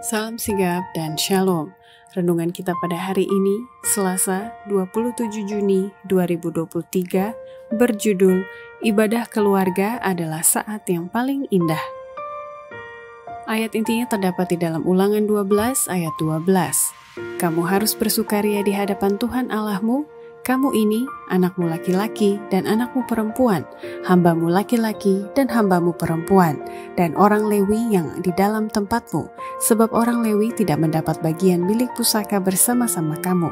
Salam sigap dan shalom. Renungan kita pada hari ini, Selasa 27 Juni 2023, berjudul Ibadah Keluarga adalah Saat yang Paling Indah. Ayat intinya terdapat di dalam Ulangan 12 ayat 12. Kamu harus bersukaria di hadapan Tuhan Allahmu, kamu ini, anakmu laki-laki dan anakmu perempuan, hambamu laki-laki dan hambamu perempuan, dan orang Lewi yang di dalam tempatmu, sebab orang Lewi tidak mendapat bagian milik pusaka bersama-sama kamu.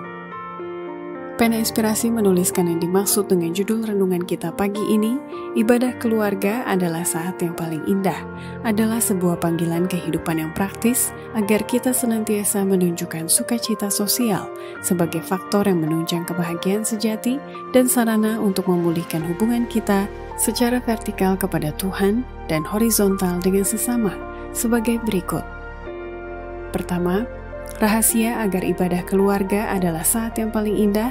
Pena Inspirasi menuliskan yang dimaksud dengan judul renungan kita pagi ini, ibadah keluarga adalah saat yang paling indah, adalah sebuah panggilan kehidupan yang praktis agar kita senantiasa menunjukkan sukacita sosial sebagai faktor yang menunjang kebahagiaan sejati dan sarana untuk memulihkan hubungan kita secara vertikal kepada Tuhan dan horizontal dengan sesama sebagai berikut. Pertama, rahasia agar ibadah keluarga adalah saat yang paling indah,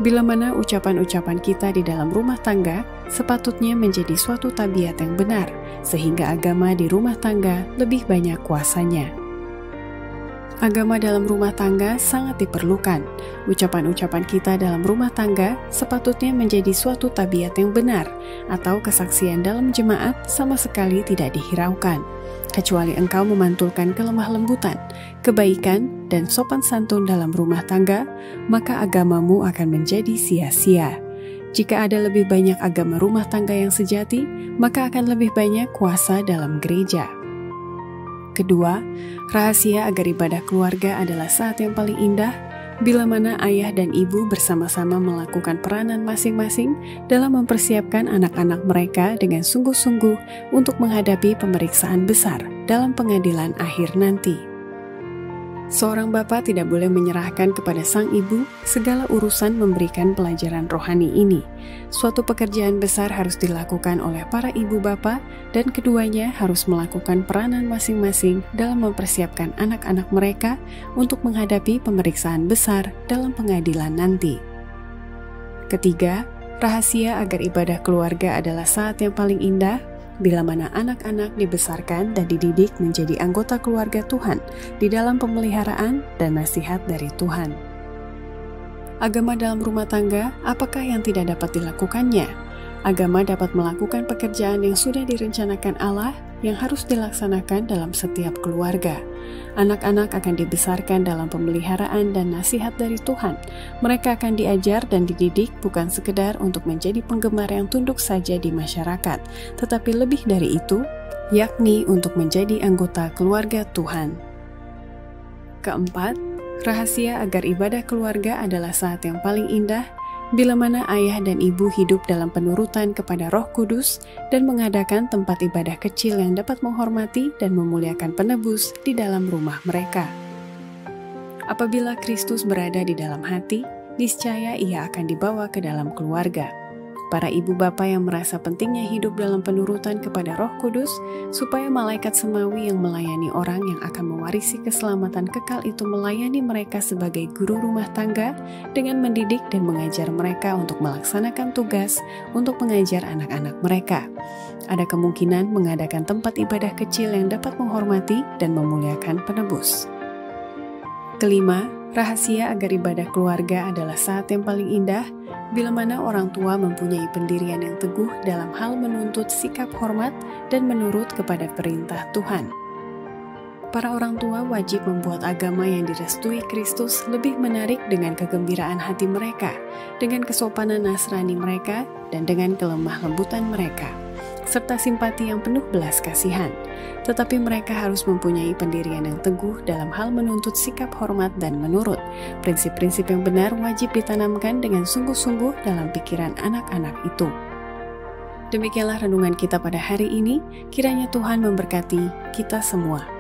bila mana ucapan-ucapan kita di dalam rumah tangga sepatutnya menjadi suatu tabiat yang benar, sehingga agama di rumah tangga lebih banyak kuasanya. Agama dalam rumah tangga sangat diperlukan. Ucapan-ucapan kita dalam rumah tangga sepatutnya menjadi suatu tabiat yang benar, atau kesaksian dalam jemaat sama sekali tidak dihiraukan. Kecuali engkau memantulkan kelemah lembutan, kebaikan, dan sopan santun dalam rumah tangga, maka agamamu akan menjadi sia-sia. Jika ada lebih banyak agama rumah tangga yang sejati, maka akan lebih banyak kuasa dalam gereja. Kedua, rahasia agar ibadah keluarga adalah saat yang paling indah, bila mana ayah dan ibu bersama-sama melakukan peranan masing-masing dalam mempersiapkan anak-anak mereka dengan sungguh-sungguh untuk menghadapi pemeriksaan besar dalam pengadilan akhir nanti. Seorang bapak tidak boleh menyerahkan kepada sang ibu segala urusan memberikan pelajaran rohani ini. Suatu pekerjaan besar harus dilakukan oleh para ibu bapak, dan keduanya harus melakukan peranan masing-masing dalam mempersiapkan anak-anak mereka untuk menghadapi pemeriksaan besar dalam pengadilan nanti. Ketiga, rahasia agar ibadah keluarga adalah saat yang paling indah, bila mana anak-anak dibesarkan dan dididik menjadi anggota keluarga Tuhan di dalam pemeliharaan dan nasihat dari Tuhan. Agama dalam rumah tangga, apakah yang tidak dapat dilakukannya? Agama dapat melakukan pekerjaan yang sudah direncanakan Allah yang harus dilaksanakan dalam setiap keluarga. Anak-anak akan dibesarkan dalam pemeliharaan dan nasihat dari Tuhan. Mereka akan diajar dan dididik bukan sekedar untuk menjadi penggemar yang tunduk saja di masyarakat, tetapi lebih dari itu, yakni untuk menjadi anggota keluarga Tuhan. Keempat, rahasia agar ibadah keluarga adalah saat yang paling indah, bila mana ayah dan ibu hidup dalam penurutan kepada Roh Kudus dan mengadakan tempat ibadah kecil yang dapat menghormati dan memuliakan penebus di dalam rumah mereka. Apabila Kristus berada di dalam hati, niscaya ia akan dibawa ke dalam keluarga. Para ibu bapa yang merasa pentingnya hidup dalam penurutan kepada Roh Kudus, supaya malaikat semawi yang melayani orang yang akan mewarisi keselamatan kekal itu melayani mereka sebagai guru rumah tangga dengan mendidik dan mengajar mereka untuk melaksanakan tugas untuk mengajar anak-anak mereka. Ada kemungkinan mengadakan tempat ibadah kecil yang dapat menghormati dan memuliakan penebus. Kelima, rahasia agar ibadah keluarga adalah saat yang paling indah, bila mana orang tua mempunyai pendirian yang teguh dalam hal menuntut sikap hormat dan menurut kepada perintah Tuhan. Para orang tua wajib membuat agama yang direstui Kristus lebih menarik dengan kegembiraan hati mereka, dengan kesopanan Nasrani mereka, dan dengan kelemah lembutan mereka, serta simpati yang penuh belas kasihan. Tetapi mereka harus mempunyai pendirian yang teguh dalam hal menuntut sikap hormat dan menurut. Prinsip-prinsip yang benar wajib ditanamkan dengan sungguh-sungguh dalam pikiran anak-anak itu. Demikianlah renungan kita pada hari ini. Kiranya Tuhan memberkati kita semua.